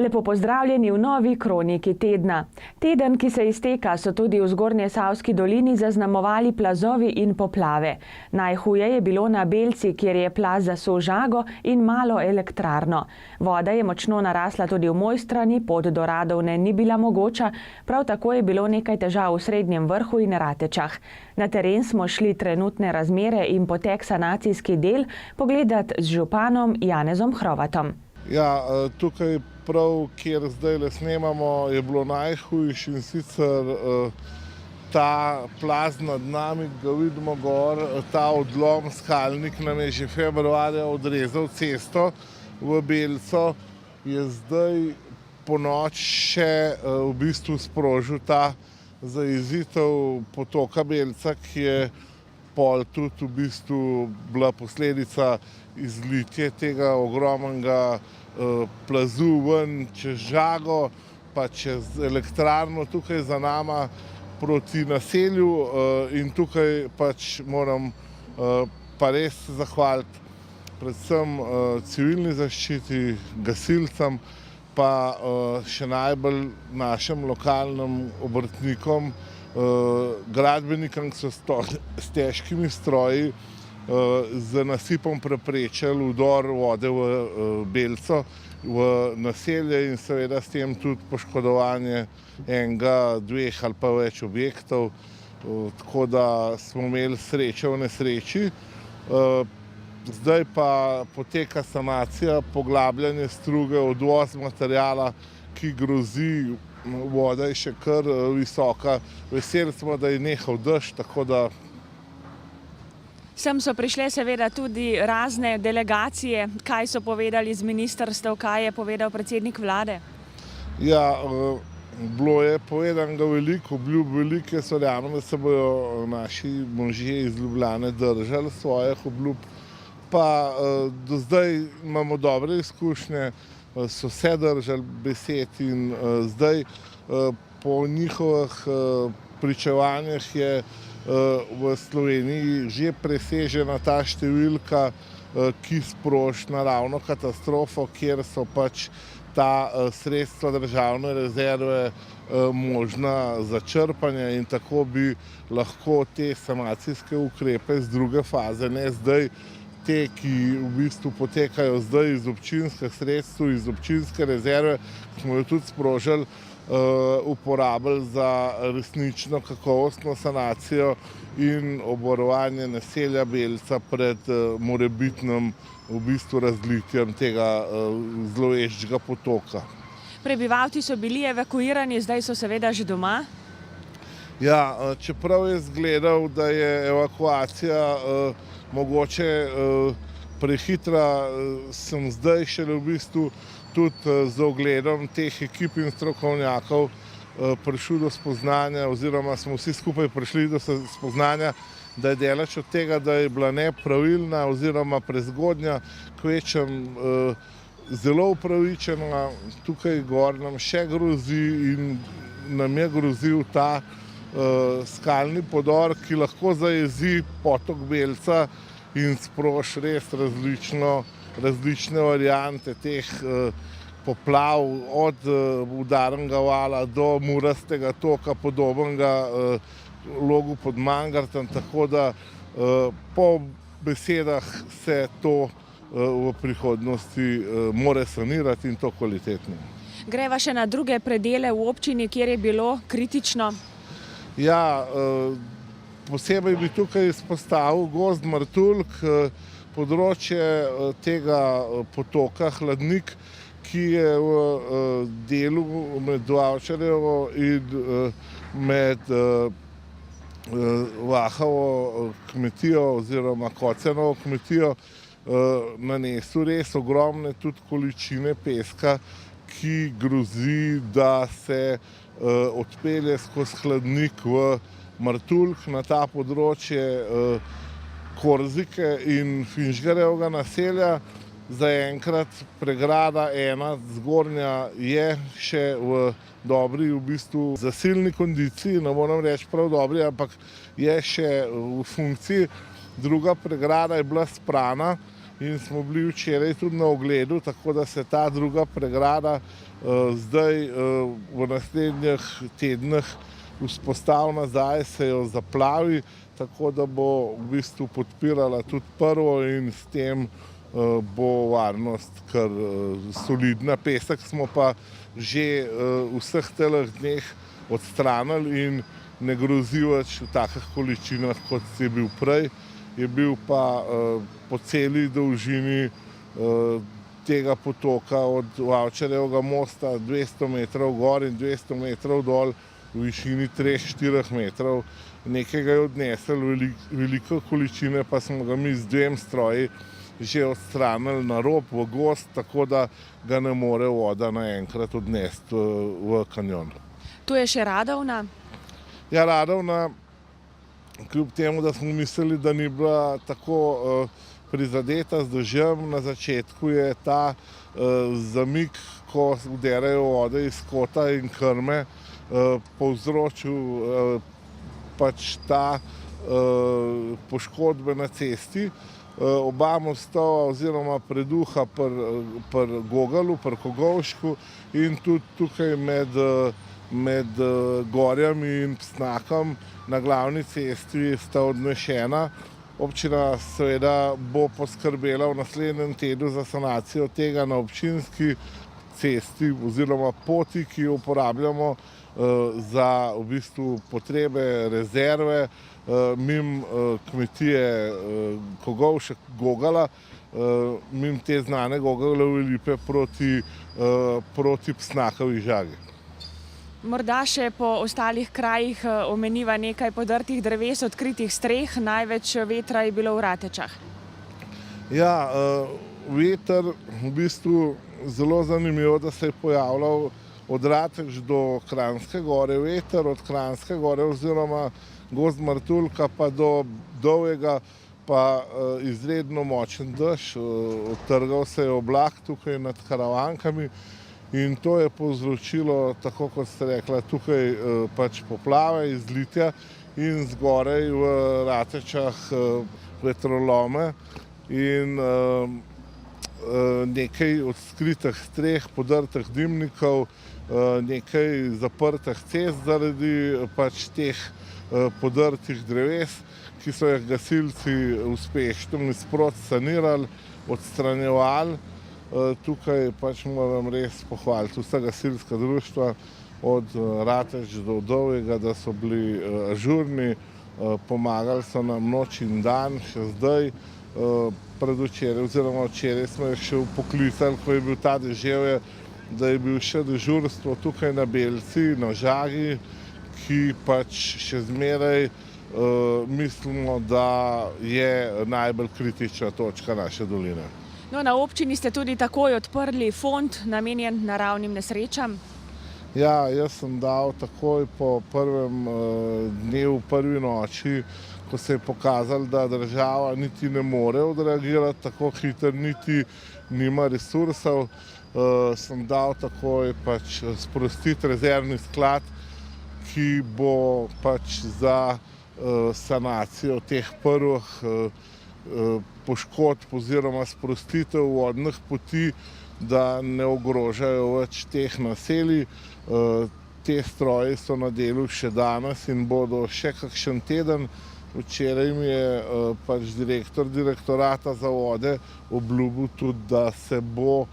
Lepo pozdravljeni v novi kroniki tedna. Teden, ki se izteka, so tudi v Zgornjesavski dolini zaznamovali plazovi in poplave. Najhuje je bilo na Belci, kjer je plaz zasul žago in malo elektrarno. Voda je močno narasla tudi v Mojstrani, pot do Radovne ni bila mogoča, prav tako je bilo nekaj težav v Srednjem Vrhu in Ratečah. Na teren smo šli trenutne razmere in potek sanacijskih del pogledati z županom Janezom Hrovatom. Ja, tukaj prav, kjer zdaj le snemamo, je bilo najhujše in sicer ta plaz nad nami, ga vidimo gor, ta odlom, skalnik nam je že februarja odrezal cesto v Belco, je zdaj po noč še v bistvu sprožil ta zajezitev potoka Belca, ki je pol tudi v bistvu bila posledica izlitja tega ogromnega plazu ven čez žago, pa čez elektrarno tukaj za nama proti naselju in tukaj pač moram pa res zahvaliti predvsem civilni zaščiti, gasilcem, pa še najbolj našim lokalnim obrtnikom, gradbenikom, ki so s težkimi stroji z nasipom preprečili vdor vode v Belco, v naselje in seveda s tem tudi poškodovanje enega, dveh ali pa več objektov, tako da smo imeli srečo v nesreči. Zdaj pa poteka sanacija, poglabljanje struge, odvoz materijala, ki grozi, voda je še kar visoka. Veseli smo, da je nehal dež, tako da Sem so prišle seveda tudi razne delegacije. Kaj so povedali z ministrstev, kaj je povedal predsednik vlade? Ja, bilo je povedanega veliko, obljub velike, verjamem, da se bodo naši možje iz Ljubljane držali svojih obljub. Pa do zdaj imamo dobre izkušnje, so se držali besed in zdaj po njihovih pričevanjih je v Sloveniji že presežena ta številka, ki sproži naravno katastrofo, kjer so pač ta sredstva državne rezerve možna za črpanje in tako bi lahko te sanacijske ukrepe z druge faze, ne zdaj, te, ki v bistvu potekajo zdaj iz občinskih sredstev, iz občinske rezerve, smo jo tudi sprožili, uporabili za resnično kakovostno sanacijo in obvarovanje naselja Belca pred morebitnim v bistvu razlitjem tega zloveščega potoka. Prebivalci so bili evakuirani, zdaj so seveda že doma? Ja, čeprav je izgledal, da je evakuacija mogoče prehitra, sem zdaj šele v bistvu tudi z ogledom teh ekip in strokovnjakov prišel do spoznanja, oziroma smo vsi skupaj prišli do spoznanja, da je daleč od tega, da je bila nepravilna oziroma prezgodnja, kvečem zelo upravičena. Tukaj gor nam še grozi in nam je grozil ta skalni podor, ki lahko zajezi potok Belca in sproži res različne variante teh poplav, od udarnega vala do murastega toka, podobnega Logu pod Mangartom, tako da po besedah se to v prihodnosti more sanirati in to kvalitetno. Greva še na druge predele v občini, kjer je bilo kritično? Ja, posebej bi tukaj izpostavil Gozd Martuljk, področje tega potoka Hladnik, ki je v delu med Dvavčarjevo in med Vahovo kmetijo oziroma Kocjanovo kmetijo nanesel res ogromne tudi količine peska, ki grozi, da se odpelje skozi Hladnik v Martuljk na ta področje Korzike in Finžgarjevega naselja. Zaenkrat pregrada ena zgornja je še v dobri, v bistvu zasilni kondiciji, ne moram reči prav dobri, ampak je še v funkciji. Druga pregrada je bila sprana, in smo bili včeraj tudi na ogledu, tako da se ta druga pregrada zdaj v naslednjih tednih vzpostavi nazaj, se jo zaplavi, tako da bo v bistvu podpirala tudi prvo in s tem bo varnost kar solidna. Pesek smo pa že vseh teleh dneh odstranili in ne grozi več v takih količinah, kot je bil prej. Je bil pa po celi dolžini tega potoka od Vavčarjevega mosta 200 metrov gor in 200 metrov dol v višini 3-4 metrov. Nekaj ga je odnesel, veliko količine pa smo ga mi z 2 stroji že odstranili na rob v gozd, tako da ga ne more voda naenkrat odnesti v kanjon. Tu je še Radovna? Ja, Radovna, kljub temu, da smo mislili, da ni bila tako prizadeta z dežjem, na začetku je ta zamik, ko vderajo vode iz kota in krme, povzročil pač ta poškodbe na cesti. Oba mostova oziroma preduha pri Gogalu, pri Kogovšku in tudi tukaj med Gorjami in Psnakom na glavni cesti sta odnešena. Občina seveda bo poskrbela v naslednjem tednu za sanacijo tega na občinski cesti oziroma poti, ki jo uporabljamo za v bistvu potrebe rezerve mimo kmetije Kogovšek Gogala, mimo te znane Gogalove lipe proti Psnakovi žagi. Morda še po ostalih krajih omeniva nekaj podrtih dreves, odkritih streh, največ vetra je bilo v Ratečah. Ja, veter v bistvu zelo zanimivo, da se je pojavljal od Rateč do Kranjske gore veter, od Kranjske gore oziroma Gozd Martuljka pa do Dolgega pa izredno močen dež, odtrgal se je oblak tukaj nad Karavankami in to je povzročilo, tako kot ste rekla, tukaj pač poplave, izlitja in zgoraj v Ratečah vetrolome in nekaj odskritih streh, podrtih dimnikov, nekaj zaprtih cest zaradi pač teh podrtih dreves, ki so jih gasilci uspešno in sproti sanirali, odstranjevali. Tukaj pač moram res pohvaliti vsa gasilska društva od Rateč do Dolgega, da so bili ažurni, pomagali so nam noč in dan, še zdaj, predvčeraj oziroma včeraj smo jih še poklicali, ko je bil ta deževje, da je bil še dežurstvo tukaj na Belci, na žagi, ki pač še zmeraj mislimo, da je najbolj kritična točka naše doline. No, na občini ste tudi takoj odprli fond, namenjen naravnim nesrečam. Ja, jaz sem dal takoj po prvem dnevu, prvi noči, ko se je pokazalo, da država niti ne more odreagirati tako hitro, niti nima resursov, sem dal takoj pač sprostiti rezervni sklad, ki bo pač za sanacijo teh prvih poškodb oziroma sprostitev vodnih poti, da ne ogrožajo več teh naselij. Te stroji so na delu še danes in bodo še kakšen teden. Včeraj mi je pač direktor direktorata za vode obljubil tudi, da se bo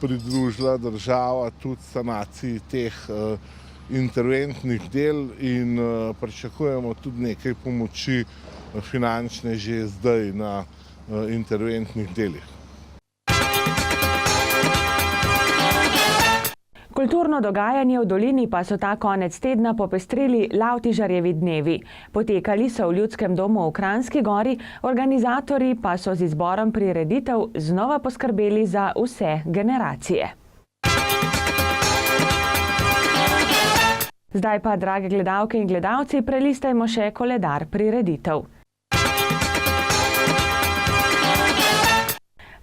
pridružila država tudi sanaciji teh interventnih del in pričakujemo tudi nekaj pomoči finančne že zdaj na interventnih delih. Kulturno dogajanje v dolini pa so ta konec tedna popestrili Lavtižarjevi dnevi. Potekali so v Ljudskem domu v Kranjski Gori, organizatorji pa so z izborom prireditev znova poskrbeli za vse generacije. Zdaj pa, drage gledalke in gledalci, prelistajmo še koledar prireditev.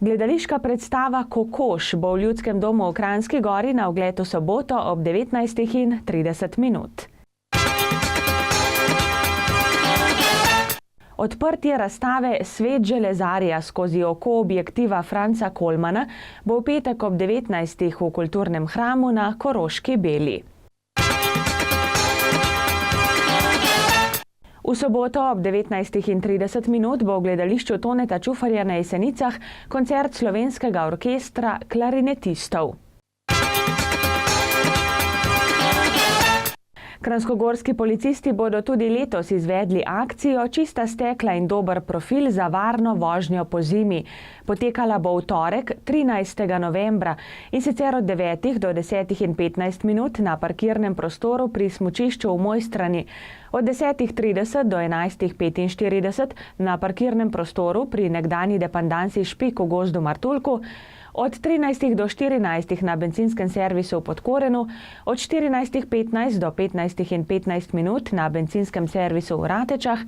Gledališka predstava Kokoš bo v Ljudskem domu v Kranjski Gori na ogled v soboto ob 19:30. Odprtje razstave Svet železarja skozi oko objektiva Franca Kolmana bo v petek ob 19. v kulturnem hramu na Koroški Beli. V soboto ob 19:30 bo v gledališču Toneta Čufarja na Jesenicah koncert slovenskega orkestra klarinetistov. Kranjskogorski policisti bodo tudi letos izvedli akcijo Čista stekla in dober profil za varno vožnjo pozimi. Potekala bo v torek, 13. novembra, in sicer od 9 do 10:15 na parkirnem prostoru pri smučišču v Mojstrani, od 10:30 do 11:45 na parkirnem prostoru pri nekdanji dependansi Špik v Gozdu Martuljku, od 13 do 14 na bencinskem servisu v Podkorenu, od 14:15 do 15:15 na bencinskem servisu v Ratečah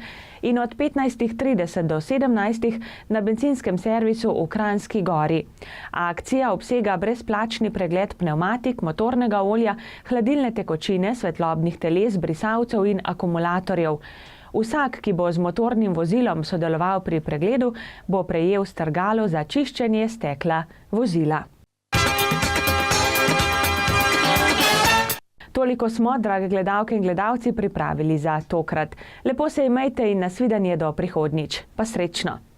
in od 15:30 do 17 na bencinskem servisu v Kranjski Gori. Akcija obsega brezplačni pregled pnevmatik, motornega olja, hladilne tekočine, svetlobnih teles, brisalcev in akumulatorjev. Vsak, ki bo z motornim vozilom sodeloval pri pregledu, bo prejel strgalo za čiščenje stekla vozila. Toliko smo, drage gledalke in gledalci, pripravili za tokrat. Lepo se imejte in nasvidenje do prihodnjič. Pa srečno!